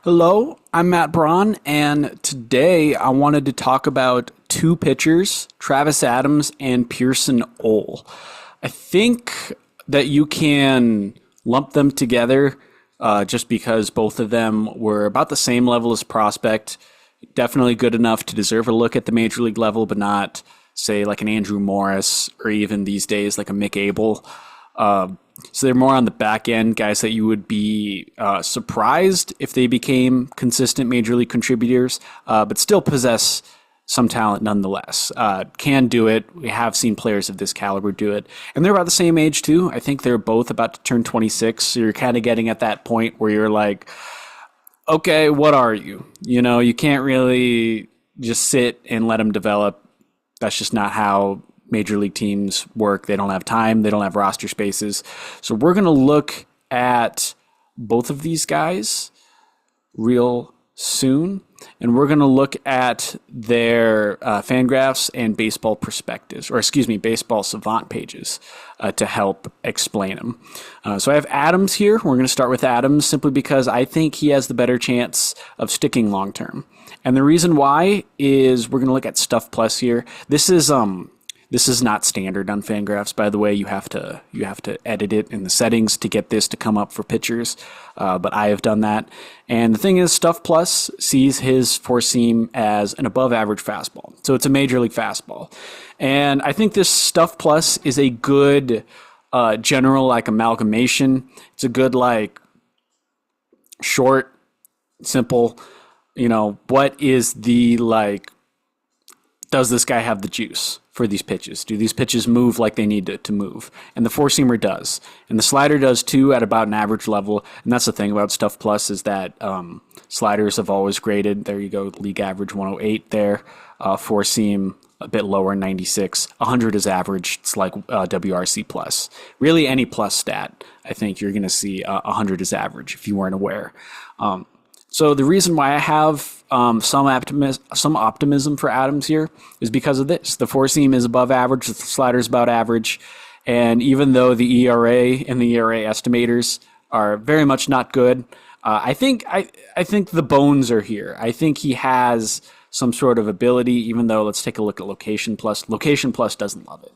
Hello, I'm Matt Braun, and today I wanted to talk about two pitchers, Travis Adams and Pierson. I think that you can lump them together just because both of them were about the same level as prospect, definitely good enough to deserve a look at the major league level, but not, say, like an Andrew Morris or even these days like a Mick Abel. So they're more on the back end, guys that you would be surprised if they became consistent major league contributors, but still possess some talent nonetheless. Can do it. We have seen players of this caliber do it. And they're about the same age too. I think they're both about to turn 26. So you're kind of getting at that point where you're like, okay, what are you? You know, you can't really just sit and let them develop. That's just not how major league teams work. They don't have time. They don't have roster spaces. So we're going to look at both of these guys real soon. And we're going to look at their Fangraphs and baseball perspectives, or excuse me, baseball savant pages to help explain them. So I have Adams here. We're going to start with Adams simply because I think he has the better chance of sticking long term. And the reason why is we're going to look at Stuff Plus here. This is not standard on Fangraphs, by the way. You have to edit it in the settings to get this to come up for pitchers, but I have done that. And the thing is, Stuff Plus sees his four seam as an above-average fastball, so it's a major league fastball. And I think this Stuff Plus is a good general amalgamation. It's a good short, simple. What is the does this guy have the juice for these pitches? Do these pitches move like they need to move? And the four-seamer does. And the slider does too at about an average level. And that's the thing about Stuff Plus is that sliders have always graded. There you go, league average 108 there. Four-seam a bit lower, 96. 100 is average. It's like WRC plus. Really any plus stat, I think you're going to see 100 is average if you weren't aware. So the reason why I have some optimism for Adams here is because of this. The four seam is above average, the slider is about average, and even though the ERA and the ERA estimators are very much not good, I think the bones are here. I think he has some sort of ability. Even though, let's take a look at Location Plus. Location Plus doesn't love it.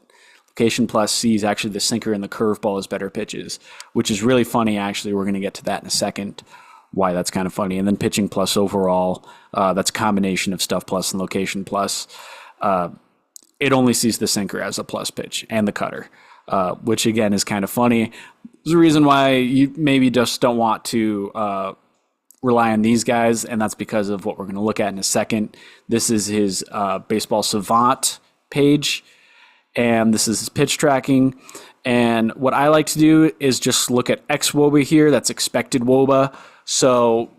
Location Plus sees actually the sinker and the curveball as better pitches, which is really funny. Actually, we're going to get to that in a second. Why that's kind of funny. And then Pitching Plus overall, that's a combination of Stuff Plus and Location Plus. It only sees the sinker as a plus pitch and the cutter, which again is kind of funny. There's a reason why you maybe just don't want to rely on these guys, and that's because of what we're going to look at in a second. This is his Baseball Savant page, and this is his pitch tracking. And what I like to do is just look at xWOBA here. That's expected WOBA. So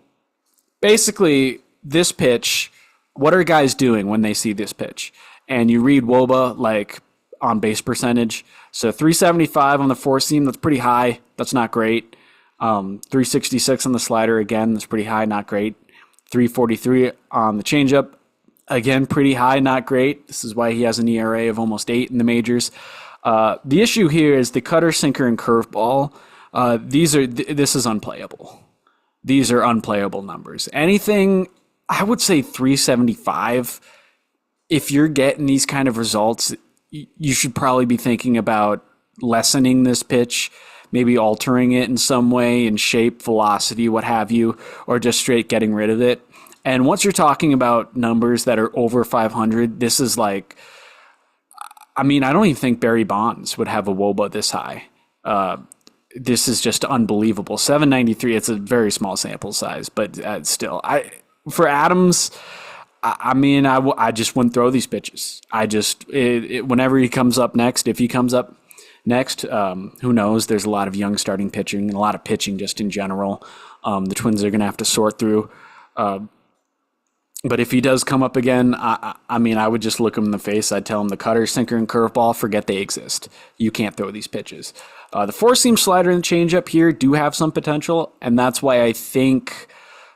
basically, this pitch, what are guys doing when they see this pitch? And you read WOBA on base percentage. So 375 on the four seam, that's pretty high. That's not great. 366 on the slider, again, that's pretty high, not great. 343 on the changeup, again, pretty high, not great. This is why he has an ERA of almost 8 in the majors. The issue here is the cutter, sinker, and curveball. This is unplayable. These are unplayable numbers. Anything, I would say 375. If you're getting these kind of results, you should probably be thinking about lessening this pitch, maybe altering it in some way in shape, velocity, what have you, or just straight getting rid of it. And once you're talking about numbers that are over 500, this is I don't even think Barry Bonds would have a WOBA this high. This is just unbelievable. 793, it's a very small sample size, but still. For Adams, I just wouldn't throw these pitches. Whenever he comes up next, if he comes up next, who knows? There's a lot of young starting pitching and a lot of pitching just in general. The Twins are going to have to sort through. But if he does come up again, I would just look him in the face. I'd tell him the cutter, sinker, and curveball, forget they exist. You can't throw these pitches. The four-seam slider and changeup here do have some potential, and that's why I think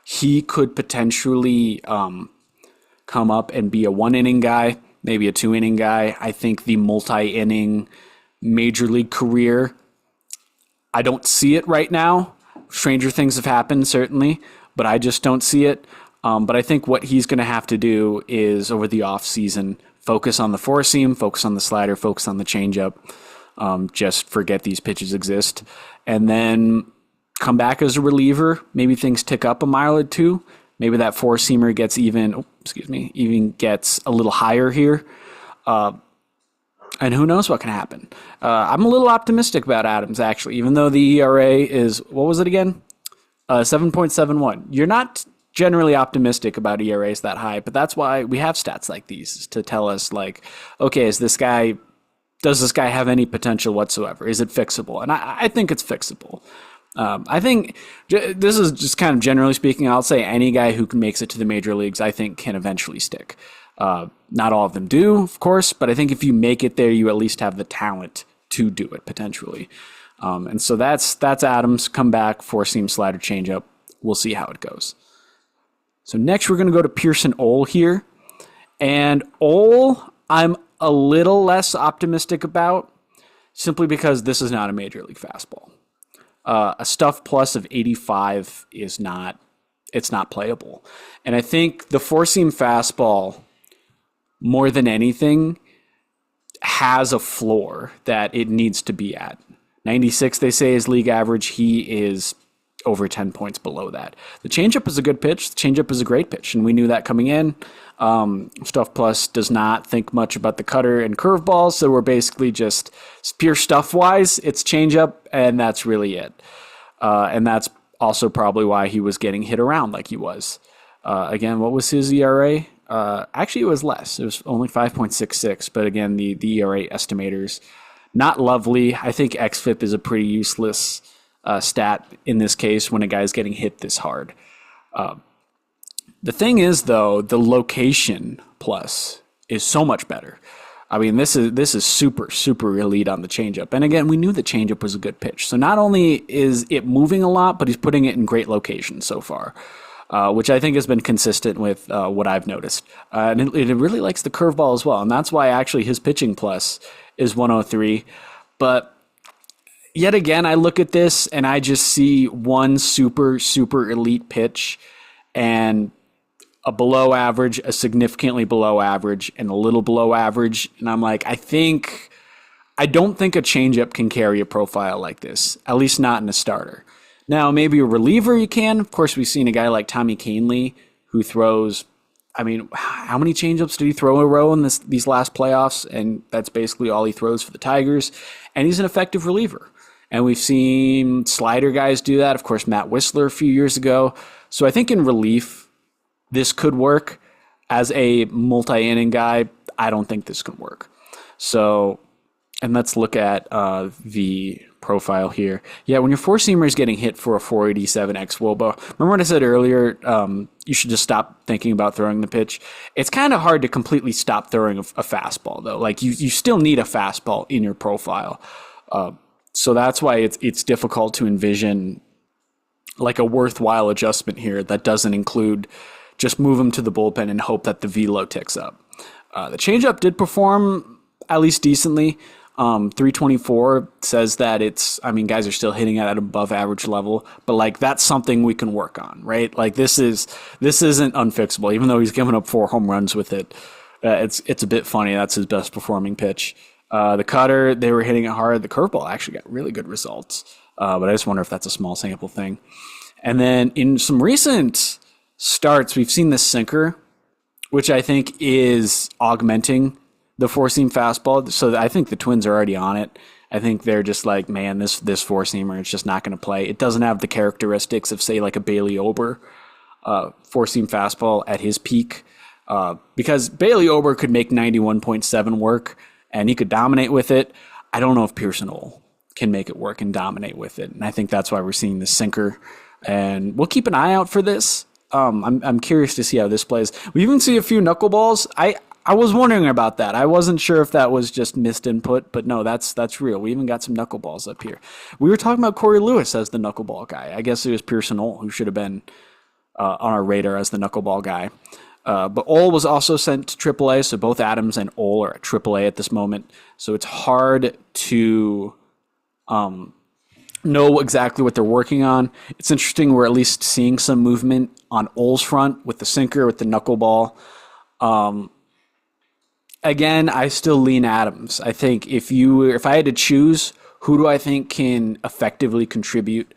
he could potentially come up and be a one-inning guy, maybe a two-inning guy. I think the multi-inning major league career, I don't see it right now. Stranger things have happened, certainly, but I just don't see it. But I think what he's going to have to do is over the off season, focus on the four seam, focus on the slider, focus on the changeup. Just forget these pitches exist, and then come back as a reliever. Maybe things tick up a mile or two. Maybe that four seamer gets even gets a little higher here. And who knows what can happen. I'm a little optimistic about Adams, actually, even though the ERA is, what was it again? 7.71. You're not generally optimistic about ERAs that high, but that's why we have stats like these to tell us, like, okay, does this guy have any potential whatsoever? Is it fixable? And I think it's fixable. I think this is just kind of generally speaking, I'll say any guy who makes it to the major leagues, I think can eventually stick. Not all of them do, of course, but I think if you make it there, you at least have the talent to do it potentially. And so that's Adams. Come back, four seam, slider, changeup. We'll see how it goes. So next we're going to go to Pierson Ole here. And Ole, I'm a little less optimistic about, simply because this is not a major league fastball. A stuff plus of 85 it's not playable. And I think the four seam fastball, more than anything, has a floor that it needs to be at. 96, they say, is league average. He is over 10 points below that. The changeup is a good pitch. The changeup is a great pitch, and we knew that coming in. Stuff Plus does not think much about the cutter and curveball, so we're basically just pure stuff-wise, it's changeup, and that's really it. And that's also probably why he was getting hit around like he was. Again, what was his ERA? Actually, it was less. It was only 5.66, but again, the ERA estimators, not lovely. I think xFIP is a pretty useless stat in this case when a guy's getting hit this hard. The thing is, though, the location plus is so much better. I mean, this is super, super elite on the changeup. And again, we knew the changeup was a good pitch. So not only is it moving a lot, but he's putting it in great locations so far, which I think has been consistent with what I've noticed. And it really likes the curveball as well. And that's why actually his pitching plus is 103. But yet again, I look at this and I just see one super, super elite pitch and a below average, a significantly below average, and a little below average. And I'm like, I don't think a changeup can carry a profile like this, at least not in a starter. Now, maybe a reliever you can. Of course, we've seen a guy like Tommy Kahnle who throws, I mean, how many changeups did he throw in a row in these last playoffs? And that's basically all he throws for the Tigers. And he's an effective reliever. And we've seen slider guys do that. Of course, Matt Whistler a few years ago. So I think in relief, this could work. As a multi-inning guy, I don't think this could work. So, and let's look at the profile here. Yeah, when your four-seamer is getting hit for a 487 xwOBA, remember what I said earlier, you should just stop thinking about throwing the pitch? It's kind of hard to completely stop throwing a fastball, though. Like, you still need a fastball in your profile. So that's why it's difficult to envision like a worthwhile adjustment here that doesn't include just move him to the bullpen and hope that the velo ticks up. The changeup did perform at least decently. 324 says that guys are still hitting at an above average level, but like that's something we can work on, right? Like this isn't unfixable, even though he's given up 4 home runs with it. It's a bit funny. That's his best performing pitch. The cutter, they were hitting it hard. The curveball actually got really good results. But I just wonder if that's a small sample thing. And then in some recent starts, we've seen this sinker, which I think is augmenting the four-seam fastball. So I think the Twins are already on it. I think they're just like, man, this four-seamer is just not going to play. It doesn't have the characteristics of, say, like a Bailey Ober four-seam fastball at his peak. Because Bailey Ober could make 91.7 work, and he could dominate with it. I don't know if Pierson Ole can make it work and dominate with it. And I think that's why we're seeing the sinker. And we'll keep an eye out for this. I'm curious to see how this plays. We even see a few knuckleballs. I was wondering about that. I wasn't sure if that was just missed input, but no, that's real. We even got some knuckleballs up here. We were talking about Corey Lewis as the knuckleball guy. I guess it was Pierson Ole who should have been on our radar as the knuckleball guy. But Ole was also sent to AAA, so both Adams and Ole are at AAA at this moment. So it's hard to know exactly what they're working on. It's interesting. We're at least seeing some movement on Ole's front with the sinker, with the knuckleball. Again, I still lean Adams. I think if I had to choose, who do I think can effectively contribute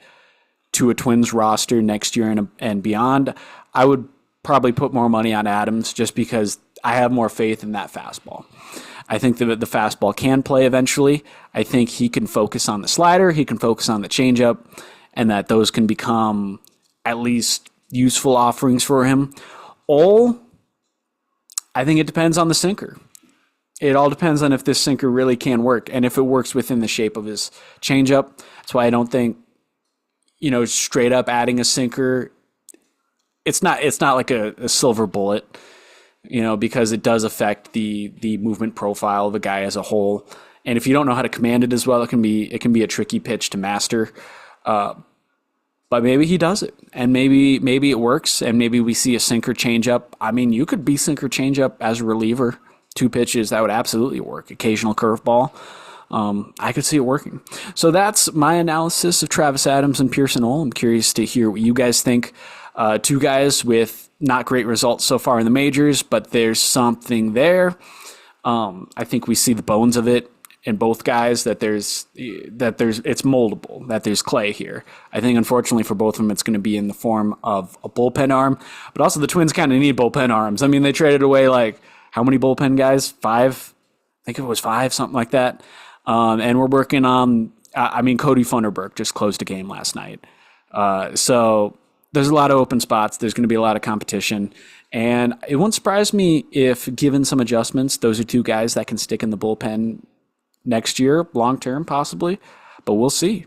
to a Twins roster next year and beyond, I would probably put more money on Adams just because I have more faith in that fastball. I think that the fastball can play eventually. I think he can focus on the slider, he can focus on the changeup, and that those can become at least useful offerings for him. Ole, I think it depends on the sinker. It all depends on if this sinker really can work and if it works within the shape of his changeup. That's why I don't think, straight up adding a sinker, it's not like a silver bullet, because it does affect the movement profile of a guy as a whole. And if you don't know how to command it as well, it can be a tricky pitch to master. But maybe he does it, and maybe it works, and maybe we see a sinker changeup. I mean, you could be sinker changeup as a reliever. 2 pitches, that would absolutely work. Occasional curveball. I could see it working. So that's my analysis of Travis Adams and Pierson Ole. I'm curious to hear what you guys think. 2 guys with not great results so far in the majors, but there's something there. I think we see the bones of it in both guys, that it's moldable, that there's clay here. I think unfortunately for both of them, it's going to be in the form of a bullpen arm, but also the Twins kind of need bullpen arms. I mean, they traded away how many bullpen guys? 5? I think it was 5, something like that. And we're working on, Cody Funderburk just closed a game last night. So there's a lot of open spots. There's going to be a lot of competition. And it wouldn't surprise me if, given some adjustments, those are 2 guys that can stick in the bullpen next year, long term possibly. But we'll see.